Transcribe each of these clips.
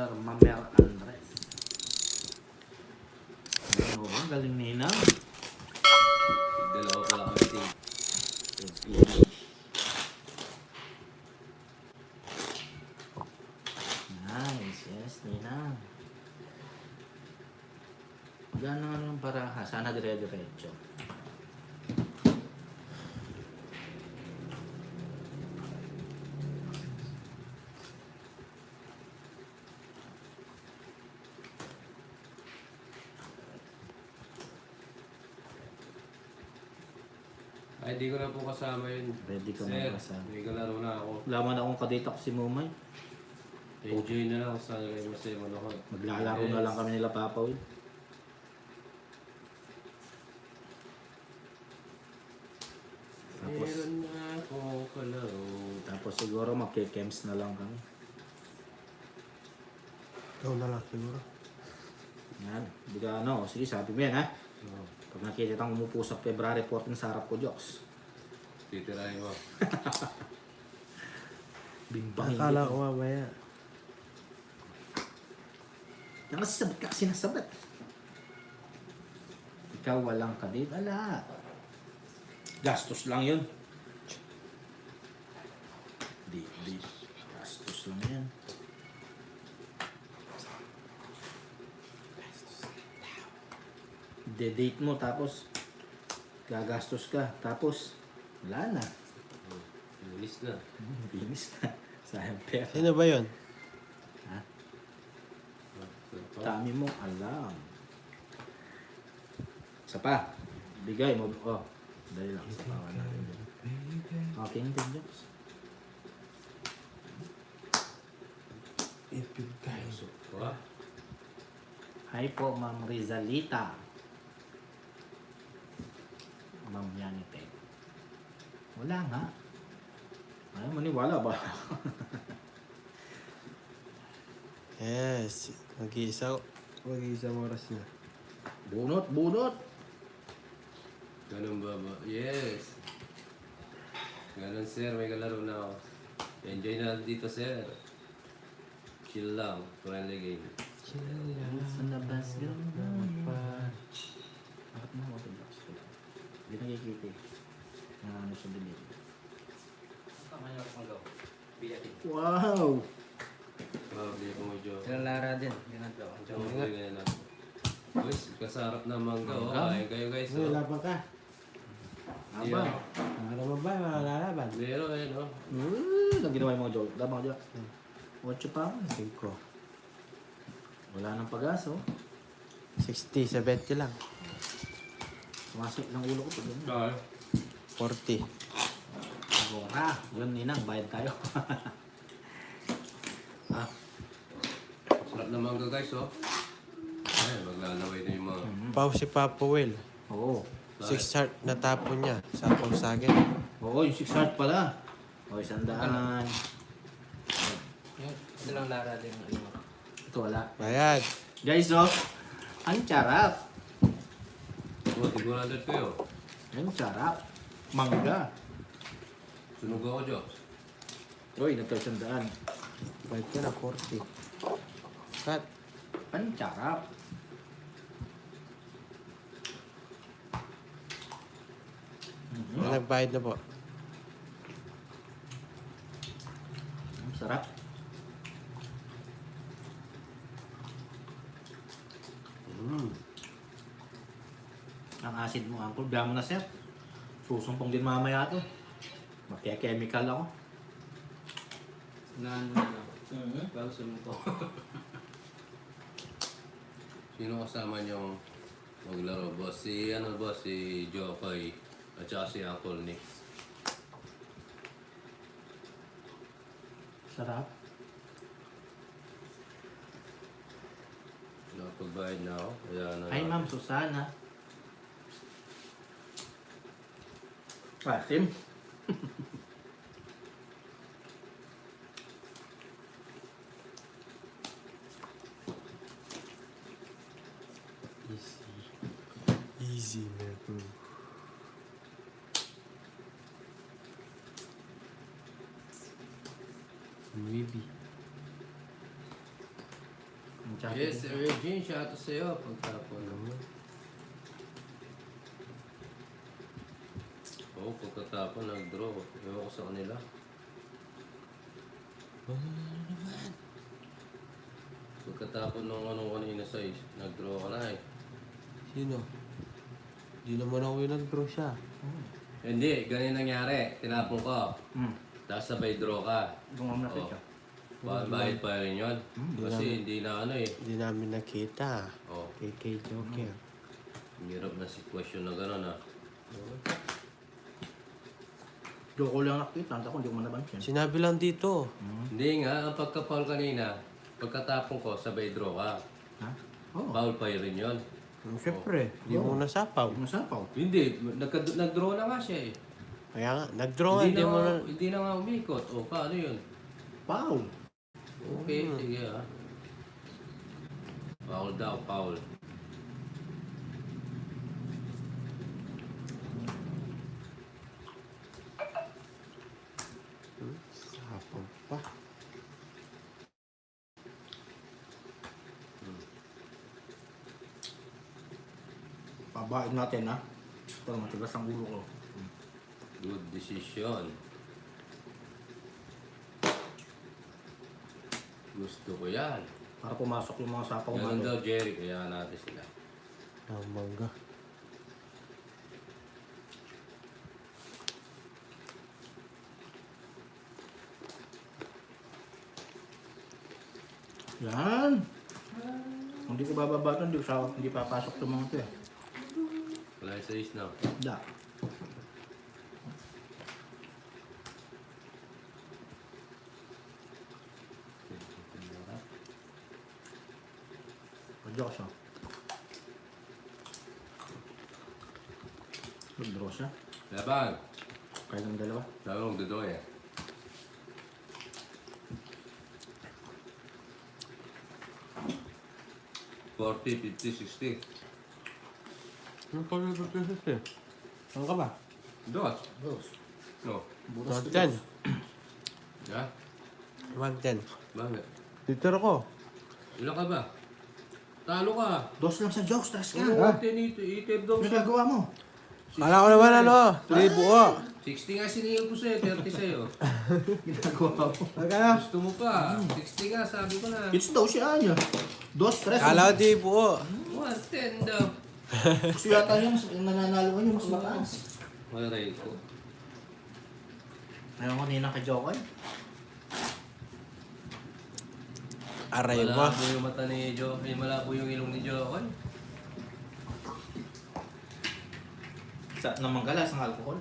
Mamer Andres. Oo, galing ninang. Dalawa pala kami team. Nice, yes, ninang. Gano'n naman para sana dire-diretso. Ay, di ko na po kasama yun. Ready ka Sir, na kasama. may kalaro na ako. Laman akong kadate ko si Mumay. Enjoy na lang sa nalay mo sa manood. Maglalaro na lang kami nila Papa Will. Tapos, Meron na akong kalaro. tapos siguro magke-camps na lang kami. Ikaw na lang siguro. Yan. Hindi ka ano. Sige, sabi mo yan ha. Oh, Pag nakikita kang umupo sa February 14 sa harap ko, Jokes. titirahin mo. Bimbang Akala ko mamaya. Nakasabot ka kasi nasabat. Ikaw walang kadate. Wala. Gastos lang yun. Di. Gastos lang yan. De-date mo tapos gagastos ka. Tapos wala na. Bilis na. Binis na. Sayang pera. Sino ba yun? Ha? Ito. Dami mo alam. Isa pa. Bigay mo. Oh. Dali lang. Isa pa. Okay, hindi jokes. Ipig guys. Wah, Hi po, Ma'am Rizalita. Ma'am Yanite. Wala nga. Ayaw maniwala ba? Yes. Mag-iisang oras na. Bunot. ganun ba ba? Yes. Ganun sir, may kalaro na ako. Enjoy na dito sir. Chill lang, friendly game. Sa labas ganda. Bakit mo ako jokes ko? Hindi nakikita eh. Ano sa bilid. Wow! Grabe ako mo joke. Sila Lara din, ginagawa. Okay, ganyan lang. Boys, kasarap na mangga. Oh, Mangga? kain kayo guys. Ano, Oh. laban ka? Aba. Ano ba ba? Malalaban. Meron eh, no? Nang ginawa yung mga joke. Dama ka jokes. 8 pa ako. 5. Wala nang pag-asa oh. 60, 70 lang. Sumasok ng ulo ko pag ganyan. Kaya. 40. Agora. Yun ninang, bayad tayo. Ah, Sarap na mangga guys, oh. Ay, maglalaway na yung mga... Pau si Papa Will. oo. 6 heart na tapo niya sa Pausagin. Oo, yung 6 heart pala. O, 100. Sila Lara din. Ito wala. Bayad. Guys, oh. Ang charap. Oh, tigurado ko yun. Ang charap. Mangga. Sunog ako, Jobs. Uy, nagka-100. Bayad ka na 40. Cut. Ang charap. Nagbayad na po. Ang sarap. Ang acid mo, Uncle. Biya mo na, sir. Susumpong din mamaya to. Magkaya-chemical ako. Naano na lang. Bago sumuko. Sino kasama niyong maglaro? Boss, si ano boss? Si Jokoy. At saka si Uncle Nix. Sarap. Nakapagbayad na ako. Kaya na... Ay, Ma'am Susana. Pasim. Easy, man. Maybe. Tsaka Yes, Sir Regine, shout out sa'yo. Pagtapon. Oo, pagkatapon, nag-draw. Ewan ko sa kanila. Pagkatapon ng anong kanina size, nag-draw ka na eh. Sino? Di naman ako yung nag-draw siya. Hindi, ganyan nangyari. Tinapon ko. Tapos sabay draw ka. Gumam na Oo. siya. Bayad pa rin yun. Kasi hindi na ano eh. Hindi namin nakita. Oh, KK Joker. hirap na sitwasyon na gano'n ah. Loko lang nakita. Ako hindi ko manabansin. Sinabi lang dito. Hindi nga, ang pagka-foul kanina, pagkatapon ko, sabay draw ka. Ha? Oo. Foul pa rin yun. Siyempre, di mo nasapaw. Masapaw. Hindi, nag-draw na nga siya eh. Kaya nga, nag-draw nga, di mo na... Hindi na nga umikot. O, paano yun? Foul. Okay, sige ah. Foul daw, foul. Sapaw pa. Pabain natin ha. Ito, matigas ang ulo ko. Good decision. Gusto ko yan. Para pumasok yung mga sapaw Ganun natin. daw, Jerry. Kaya natin sila. Ang mangga. Yan. Kung hindi ko bababa ito, hindi papasok sa mga ito eh. Wala yung size na. Da. Diyos ah. Mag-draw siya. Laban! Kaya ng dalawa. Sabi mo, magdodoy eh. $40, $50, $60. Ano pa rin ito? Ano ka ba? Dos. Dos. No. Butas 110. Ha? 110. Bakit? Titira ko. Ilan ka ba? Talo ka. Dos lang sa jokes, taas ka. Oo, itim daw Ano siya. gagawa mo? Kala ko naman ano, libo. 60 nga siningil ko sa'yo, 30 sa'yo. Ginagawa mo. Gusto mo pa. 60 nga, sabi ko na. It's daw siya niya. Dos, tres. Kala ko di buo. 110 daw. Gusto yata niya, yung nananalo ko niya, mas mataas. Maray ko. Ayaw ko nina kay Jokoy. Aray mo. Malabo yung mata ni Jo. Malabo yung ilong ni Jo. Sa namang galas ng alcohol.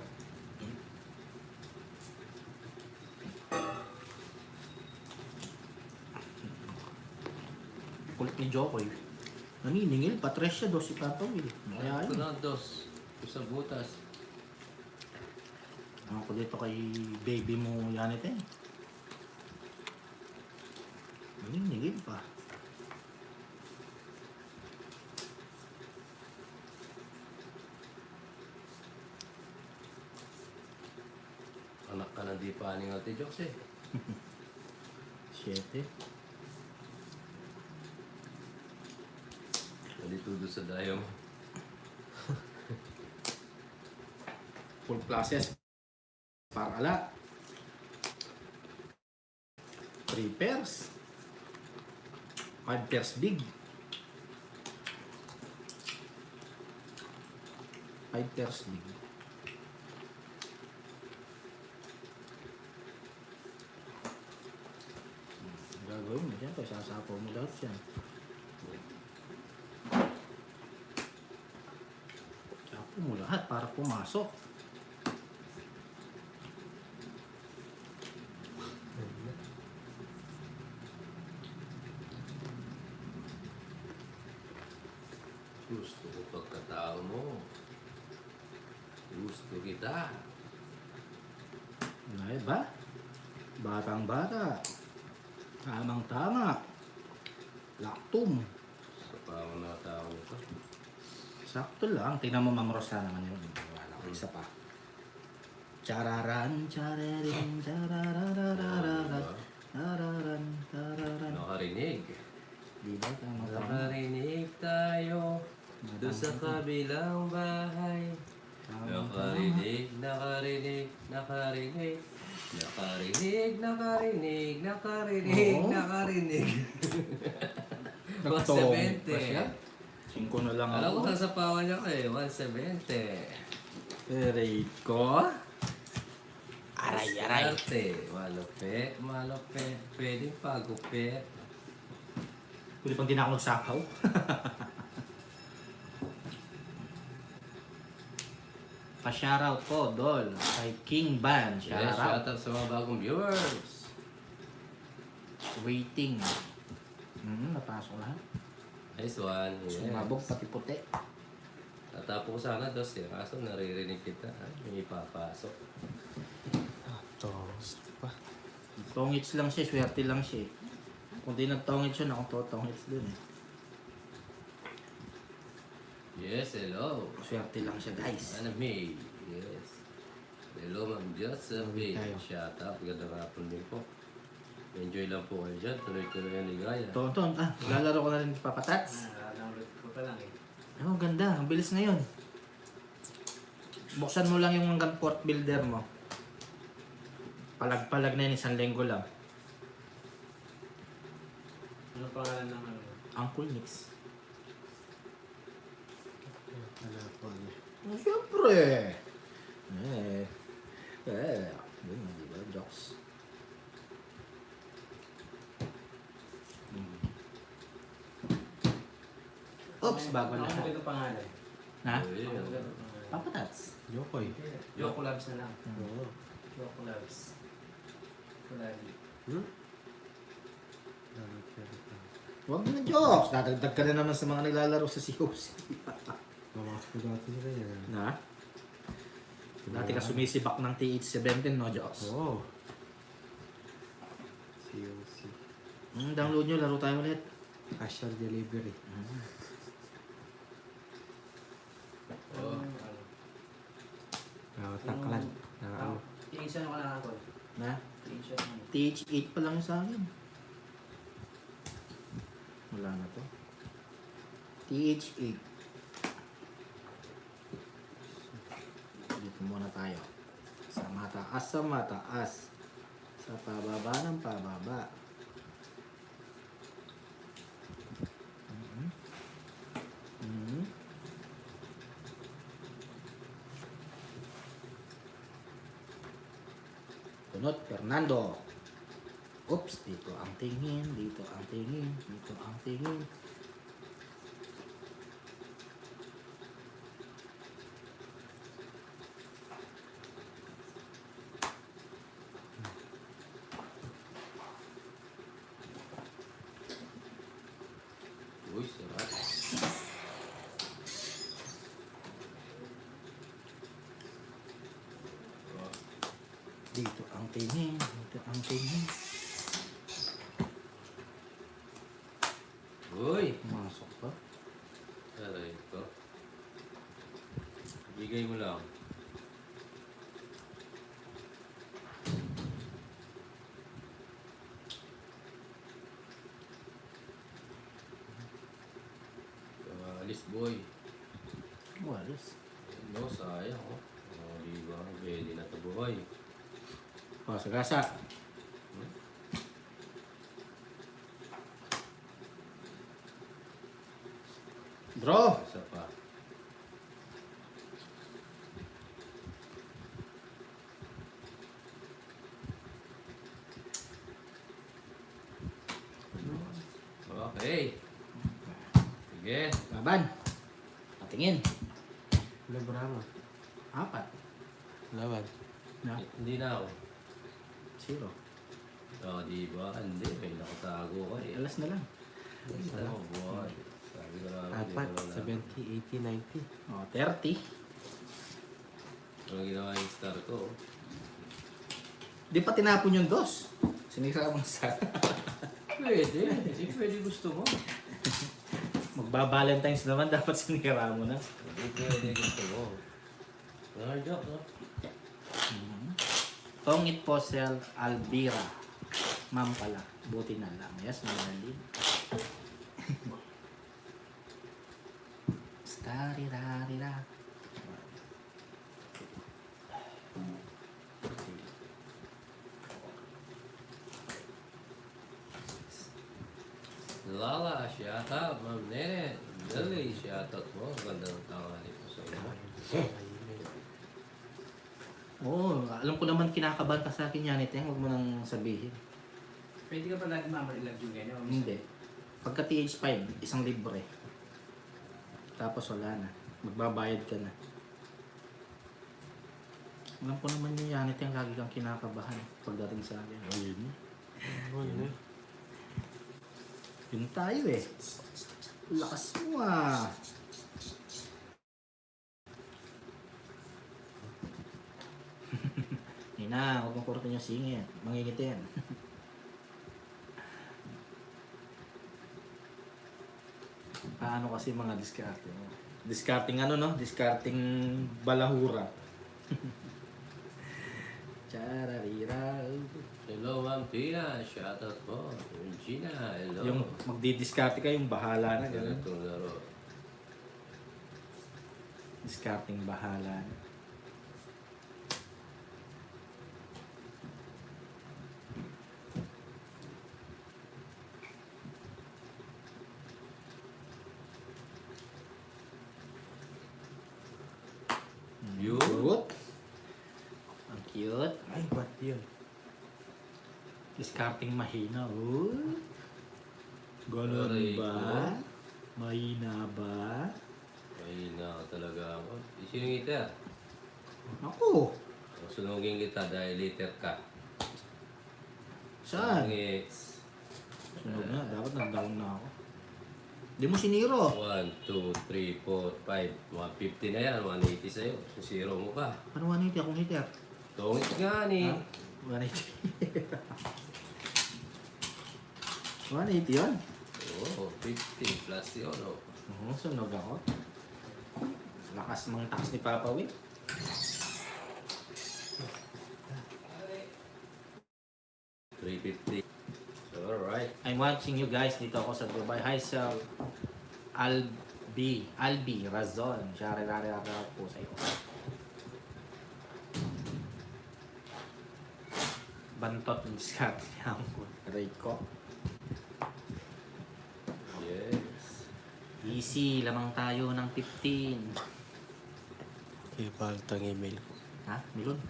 Kulit ni Jokoy. Naniningil, patres siya, dos si Tatawil. Kaya Ito yun. na, dos. Sa butas. Ako dito kay baby mo yan ito eh. Naniningil pa. Anak ka na di pa aning ate Jokes eh. 7. Nalitudo sa dayo mo. Full classes. Parala. 3 pairs. 5 pairs big. 5 pairs big. Gagawin mo dyan. Sasapaw mo lahat yan. Sapaw mo lahat para pumasok. Gusto ko pagkatao mo. Gusto kita. Ano ba? Batang bata. Tamang tama. Laktum. Sa pao na tao nito. Sakto lang. Tingnan mo Ma'am Rosa naman yun. Wala ko isa pa. Chararan, chararin, charararararan. Tararan, tararan. Nakarinig. Di ba? Tama, tama. Nakarinig tayo doon sa kabilang bahay. Nakarinig, nakarinig, nakarinig. Nakarinig, nakarinig, nakarinig, Oo. nakarinig. Nagtong 170. pa siya. 5 na lang Alam ko ako. sasapawan niya kayo, 170. Rico. Aray, aray. Arte, malupit, malupit. Pwedeng pagupit. Huli pang di na ako nagsakaw. Pa-shoutout po, Dol. Kay King Ban. Yes, Shoutout. shoutout sa mga bagong viewers. Waiting. Napasok lahat. Nice one, yes. Sumabog pati puti. Tatapo ko sana dos eh, kaso naririnig kita. May ipapasok. Toast pa. Tongits lang siya, swerte lang siya. Kung di nagtongits siya, ako tongits din eh. Yes, hello. Swerte lang siya, guys. Ana May. Yes. Hello, Ma'am Josephine. Tayo. Shout out. Gandang hapon din po. Enjoy lang po kayo dyan. Tuloy-tuloy ang ligaya. Tonton, lalaro ko na rin papatats. Download ko pa lang eh. Oh, ganda. Ang bilis ngayon. Buksan mo lang yung hanggang port builder mo. Palag-palag na yun, 1 linggo lang. Ano pangalan ng ano? Uncle Nix. Wala po niya. Oh, syempre. Yun nga, di ba? Jokes. Oops, bago Ano lahat. ito pangalan? Ha? Uy, Ano ano. ito pangalan? Papatats. Yokoy. Yoko Labs na lang. Oo. Yoko Labs. Kulali. Hmm? Dapat pwede pa. Huwag mo na jokes. Dadagdag ka na naman sa mga naglalaro sa COC. Mamas ko dati nila yan. Na? Dati ka sumisibak ng TH17, no jokes? Oo. COC. Download nyo, laro tayo ulit. Cash on delivery. Oh. Taklad. Ano? I-insure ko lang ako. Na? I-insure ko. TH8 pa lang yung sa akin. Wala na to. TH8. Dito muna tayo. Sa mataas sa mataas. Sa pababa ng pababa. Mhm. Kunot, Fernando. Oops, dito ang tingin, dito ang tingin, dito ang tingin. Uy, sarap. Oh. Dito ang tingin, dito ang tingin. Uy! Masok pa. Aray ko. Bigay mo lang. Alis boy. Walis. No, sayang oh. Oh, di ba? Pwede na ito buhay. O, sagasa. Draw! Isa pa. Okay. Sige. Laban. Patingin. Labrama. 4. Laban. Na? Hindi na ako. 0. Oh, di ba? Hindi. May nakatago ka eh. Alas na lang. Oh, boy. Sabi ko na. Apat. 70, 80, 90. O, 30. Ano ginawa yung star ko? Di pa tinapon yung dos. Sinira mo sa... Pwede. Hindi pwede gusto mo. Magba-Valentine's naman, dapat sinira mo na. Hindi pwede gusto mo. Ah, joke, no? Tongit Posel Alvira. Ma'am pala. Buti na lang. Yes, Malalin. Tarirarira. Lala, shout out, Ma'am Nene. Lily, shout out mo. Ganda ng tanghali po sa inyo. Oo, alam ko naman kinakabahan ka sa akin yan, Iteng. Huwag mo nang sabihin. Pwede ka pa lagi mamarilag yung ganyan. o Hindi. Pagka TH5, isang libre. Tapos wala na. Magbabayad ka na. Alam ko naman yung yan, Iteng. Lagi kang kinakabahan pagdating sa akin. Oh, yun. Yun tayo eh. Lakas mo ah. Nina, huwag mong kurutin yung singit. Mangingitin. Paano kasi mga discarding? Discarding ano no? Discarding balahura. Chararira. Hello, Ma'am Tina. Shout out po. Gina, hello. Yung magdi-discarte ka, yung bahala na. Ganun. Ganitong laro. Discarding bahala na. Yun. Cute. Ang cute. Ay, ba't yun? Discarding mahina. Oh. Ganun Aray ba? ko. Mahina ba? Mahina ka talaga ako. Isiningita. Ako. Sunugin kita dahil liter ka. Saan? Tangits. Sunog na. Dapat nag-down na ako. Di mo siniro. 1, 2, 3, 4, 5. 150 na yan. 180 sa'yo. Zero mo ka. Ano 180 akong hitter? Tungit nga ni. Ha? 180. 180 yun? Oo, 50 plus yun. Oh. Oo, sunog ako. Lakas mang tax ni Papa Will. $350. Alright. I'm watching you guys dito ako sa Dubai. Hi sa Albi Razon. Share-rare po sa iyo. Bantot ng discard niya ako. Aray ko. Yes. Easy, lamang tayo ng 15. Ipaltang email ko. Ha? Milon?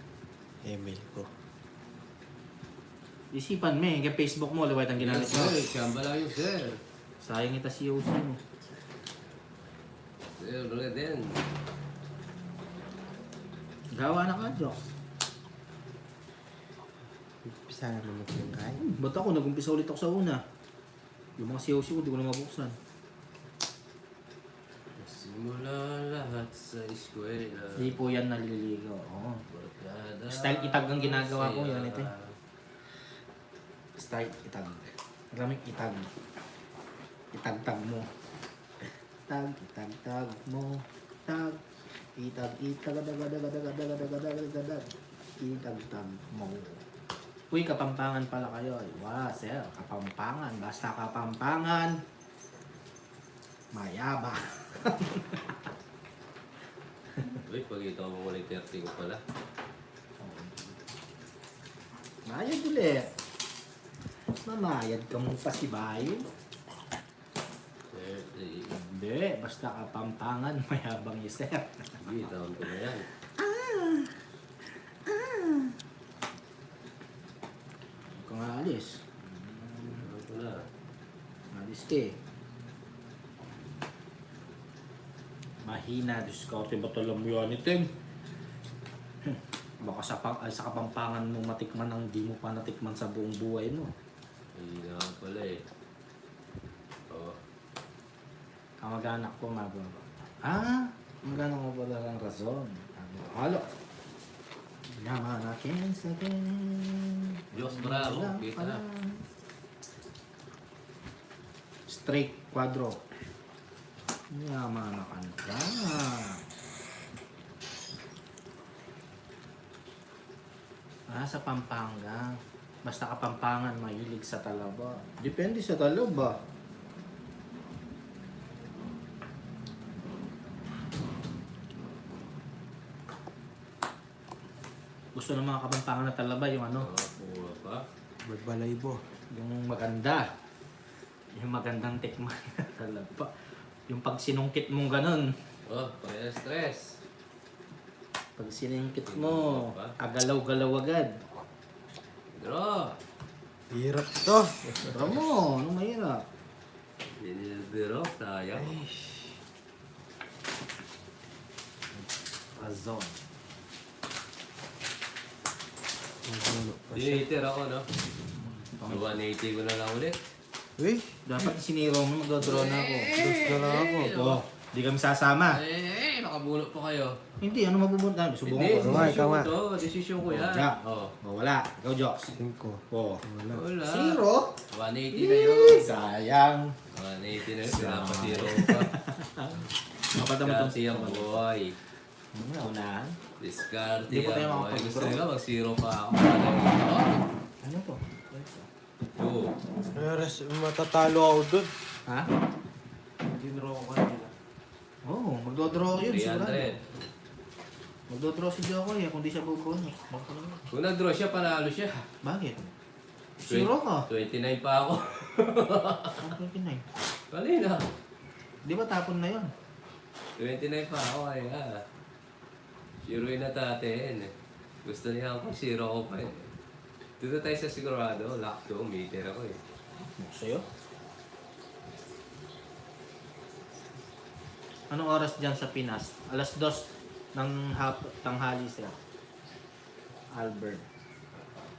Email ko. Isipan mo eh, kaya Facebook mo, liwait ang ginamit Yes, mo. sir. Siyamba lang yung sir. Sayang ita si Yosi mo. Sir, ulit din. Gawa na ka, Joks. Umpisa naman magtangkay. Ba't ako? Nag-umpisa ulit ako sa una. Yung mga siyosi ko, di ko na mabuksan. Simula lahat sa eskwela. Hindi po yan naliligo. Oo. Barkada Style itag ang ginagawa ko, saya. yan ito eh. Style itag. Maraming itag. Itag-tag mo. Tag, itag-tag mo. Tag. Itag, itag, daga-daga-daga-daga-daga-daga-daga. Itag-tag mo. Uy, Kapampangan pala kayo. Ay, wow, sir. Kapampangan. Basta Kapampangan. Mayaba. Uy, pagkita mo ulit 30 ko pala. Mayad ulit. Mamayad ka mo pa si Bayo. 30. Hindi, basta Kapampangan. Mayabang yung sir. Sige, taon ko na yan. Kung alis. Taon ko na. Alis ka eh. Mahina, diskarte ba alam mo yan itim? Baka sa Kapampangan mo matikman ang di mo pa natikman sa buong buhay mo. Hindi na ako pala eh. Oo. Kamag-anak ko mababa. Ah, kamag-anak ko pala ng razon. Halo. Naman akin sa akin. Diyos bravo, kita. Straight quadro. Yaman na kanta. Ah, sa Pampanga. Basta Kapampangan, mahilig sa talaba. Depende sa talaba. gusto ng mga Kapampangan na talaba yung ano, Kuha pa. Magbalaybo. yung maganda. Yung magandang tikman na talaba. Yung pag sinungkit mong ganun, Oh, kaya stress. pag sinungkit mo, agalaw-galaw agad. Draw. Hirap to. Pero mo, anong mahirap? Dinilbiro, sayang. Razon. Magulo pa siya. Diniter ako, no? 180 ko na lang ulit. Uy, Dapat siniro mo, magdodraw na ako. dos na lang ako. Oh, di kami sasama. Nakabulot pa kayo. Hindi, ano mabubunta? Subukan Hindi, ko. Ikaw nga, desisyon nga. ko to. Desisyon ko yan. Ja. Oh. Oh, wala. Ikaw, Joks. 5. Oh. Wala. Wala. Zero? 180 na yun. Sayang. 180 na yun. Pinapasiro pa. Mapata mo itong Diskarte ang buhay. Unahan. Diskarte Hindi pa tayo ang buhay. makapag-draw. Gusto nila mag-zero pa ako. Ano to? Oh. Res, matatalo ako dun. Ha? Dinro ko kanila. Oo, magdodraw yun. Sigurado. 300. Magdodraw si Joko eh, kung di siya bubunot. Kung nag-draw siya, panalo siya. Bakit? Zero ka. 29 pa ako. Ang 29. Kanina. Di ba tapon na yun? 29 pa ako. Ay, Zeroin na tatin. Gusto niya ako zero ko pa eh. Dito tayo sa sigurado. Lock to. Meter ako eh. Sa'yo? Anong oras dyan sa Pinas? 2:00 ng tanghali siya. Albert.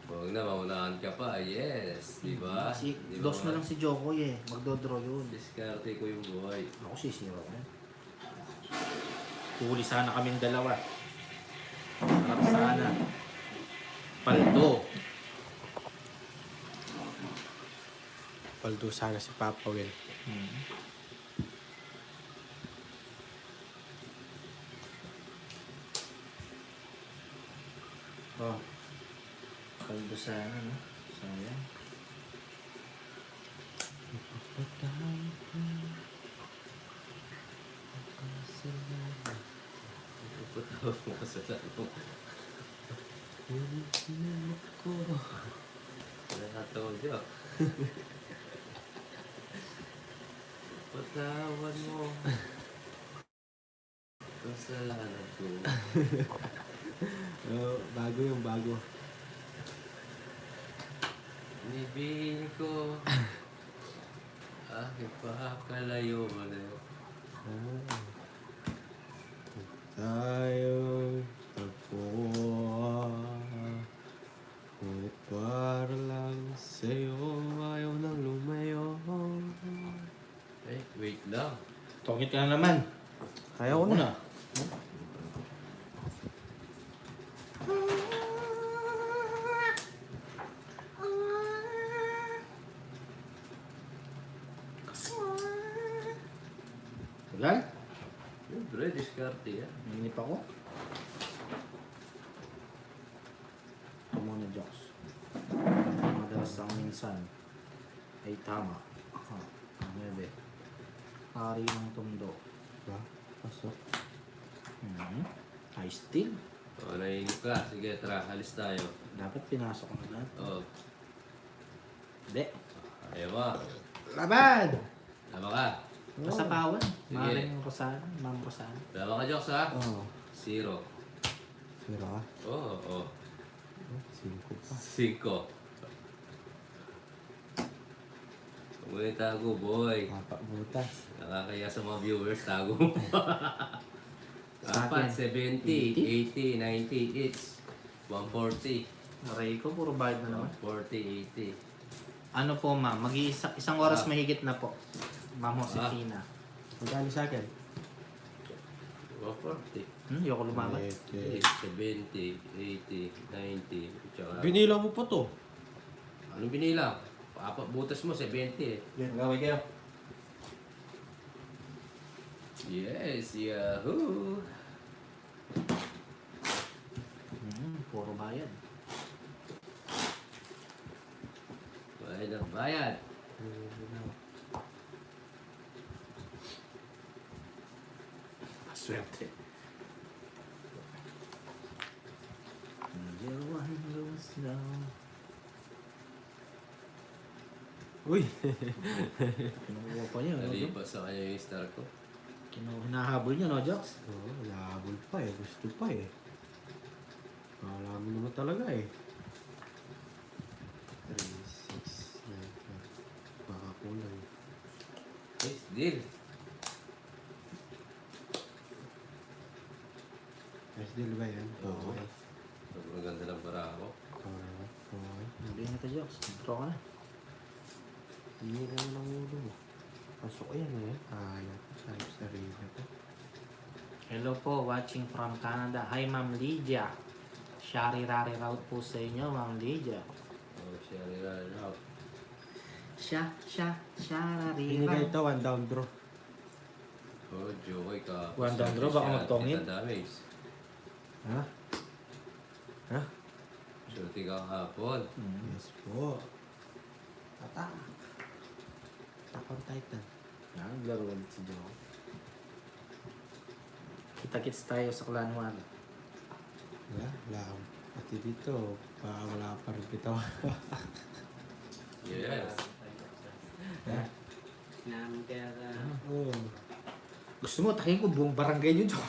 Huwag na, maunahan ka pa. Yes. Di ba? Si, Di ba, dos na lang si Joko eh. Magdodraw yun. Diskarte ko yung buhay. Ako sisiro ko. Huli sana kaming dalawa. Harap sana. Paldo. Paldo sana si Papa Will. Oh. Paldo sana, no? Sayang. Patawag mo ka sa lalo. Nakatawag siya. Patawad mo. Kasalanan ko. Bago yung bago. Nibin ko. Aking pakalayo mo na yun. Tayo tagpuan. Ngunit para lang sa'yo ayaw nang lumayo. Eh, wait lang. Tungit ka na naman. Kaya ko na. Tagal? Siyempre, diskarte yan. Nanginip ako. Ito muna, Joks. Madalas ang minsan ay tama. Ang bebe. Hari ng tundo. Ba? Pasok. I still. O, naiinip ka. Sige, tara, alis tayo. Dapat pinasok ko na lahat. O, Hindi. ayaw mo. Laban! Tama ka. Kasapawan. Sige. Maring Rosana. Ma'am Rosana. Tama ka, Jokes, ha? Oo. 0. Sira ka. Oo, oo. 5 pa. 5. Huwag mo yung tago, boy. Papa butas. Nakakaya sa mga viewers, tago mo. Sa Apat, akin, 70, 80, 90, it's 140. Aray ko, puro bayad na naman. 140, 80. Ano po ma'am, isang oras mahigit na po. Ma'am Josefina. Magkano sa akin? 140. Yoko lumaban. 70, 80, 90, tsaka... Binila mo pa to. Anong binila? Apat butas mo, 70 eh. Gawin kayo. Yes, yahoo! Puro bayad. Bayad ang bayad. Swerte. down. Uy! Kinukuha pa niya, no? Nalipas sa kanya yung star ko. Hinahabol niya, no, Jox? Oo, labol pa eh. Gusto pa eh. Kala mo naman talaga eh. 3, 6, 9, baka kulang. Nice deal. Nice deal ba yan? Oo. Sobrang ganda ng para ako. Okay. Hindi na ito, Jox. Draw ka na. Hindi ka na ng ulo mo. Pasok yan eh. Ayaw ko. Sabi sa sarili ko. Hello po, watching from Canada. Hi, Ma'am Lydia. Shari-rari route po sa inyo, Ma'am Lydia. Oh, share it out. Shari Binigay ito, 1 down draw. Oh, Joey ka. One down draw, baka magtongit. Kita damage. Ha? Ha? Shorty ka kahapon. Yes po. Tata. Attack on Titan. Yan, laro ulit si Joe. Kita-kits tayo sa Clan 1. Wala akong pati dito. Baka wala pa rin bitaw. Yes. Namin kaya ka. Oo. Gusto mo, takin ko buong barangay nyo, Joe.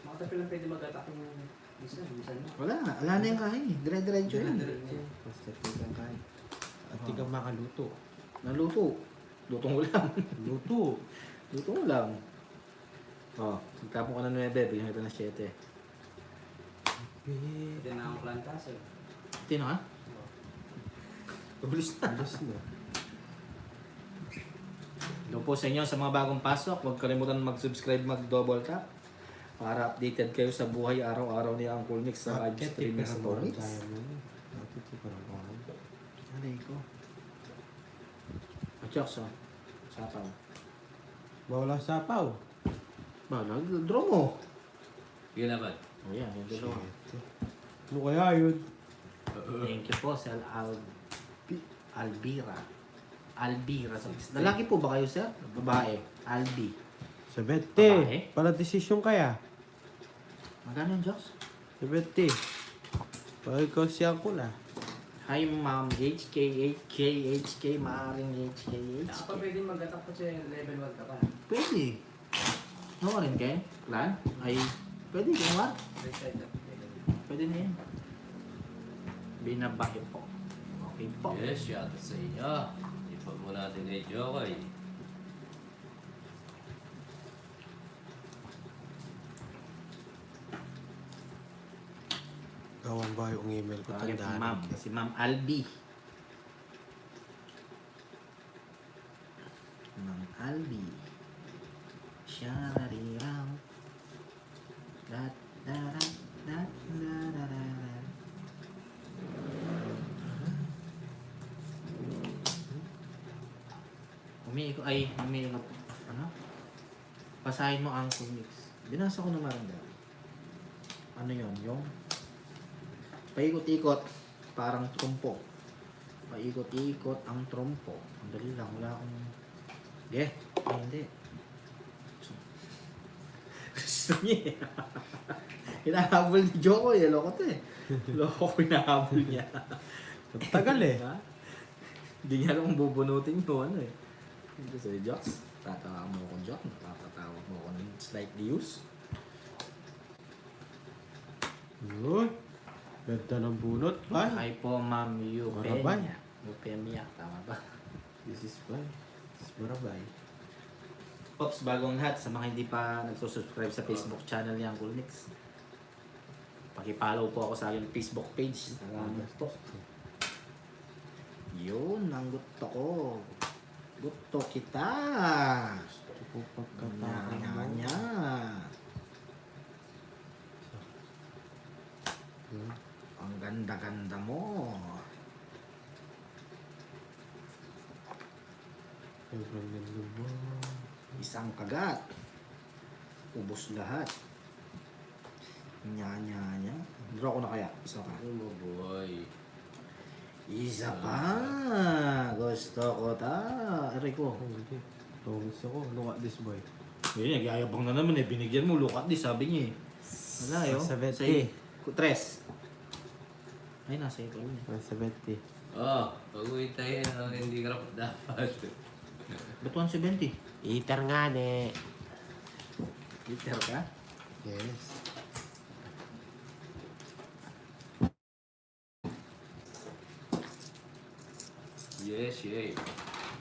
Makatapi lang pwede mag-attack yung isa mo. Wala na yung kain eh. Dire-diretso yan. Basta tigang kain. At tigang makaluto. Naluto. Lutong ulam. Luto. Lutong ulam. Oh, magtapon ka na 9, bigyan kita ng 7. Pwede na akong plantas eh. Tino ha? Tulis na. Alas na. Hello po sa inyo sa mga bagong pasok. Huwag kalimutan mag-subscribe, mag-double tap. Para updated kayo sa buhay araw-araw ni Uncle Nick sa live stream sa Tony. Alay ko. Atyoks oh. Sapaw. Bawal ang sapaw. Ba, draw mo. Sige naman. Oh yan, yung dalawa. Ano kaya yun? Thank you po sa Albira. Lalaki po ba kayo, sir? Babae. Albi. Sa 20. Babae? Para desisyon kaya. Magkano yung Joks? Sa 20. Pag ikaw siya ko na. Hi, Ma'am. HK. Maaring HK. Ako pwede mag-attack ko sa level 1 ka pa. Pwede. No ka rin kayo? Clan? Ay, pwede kung what? Right side up. Pwede na yan. Binabae po. Okay po. Yes, shout out sa inyo. Ipag mo natin kay Joey. Gawan ba yung email ko? Tawagin po, Tandaan. Ma'am. Si Ma'am Albi. Ma'am Albi. Sharariraw. Dat, darat, dat, darararat. Umiikot, ano? Pasahin mo ang comics. Binasa ko na maranda. Ano yon yung paikot-ikot, parang trumpo. Paikot-ikot ang trumpo. Ang dali lang, wala akong... Ay, hindi. Gusto niya eh. Hinahabol ni Joko eh. Loko to eh. Loko ko hinahabol niya. Tagal eh. Ha? Hindi niya alam kung bubunutin ko ano eh. Hindi sa Jokes. Tatawa mo ko Jok. Nakakatawa mo ko ng slightly use. Yun. Ganda ng bunot. Ay. Hi po, Ma'am Marabay. Eupemia. Eupemia, tama ba? This is fine. This is marabay. Pops, bagong lahat sa mga hindi pa nagsusubscribe sa Facebook channel ni Uncle Nix. Paki-follow po ako sa aking Facebook page. Salamat po. Yun, ang gusto ko. Gusto kita. Gusto ko Nya, nya, pagkatakan mo. nya. Ang ganda-ganda mo. Sobrang ganda mo. Isang kagat. Ubos lahat. Nya, nya, nya. Draw ko na kaya. Isa pa. Ano mo, boy? Isa pa. Gusto ko ta. Aray ko. Oh, hindi. Tawagis ako. Look at this boy. Yun, nagyayabang na naman eh. Binigyan mo, look at this, sabi niya eh. Wala yun. 70. Tres. Ay, nasa ito yun. 170. Oh, pag-uwi tayo na hindi ka dapat. Ba't 170? Eater nga ne. Liter ka? Yes. Yes, yeah.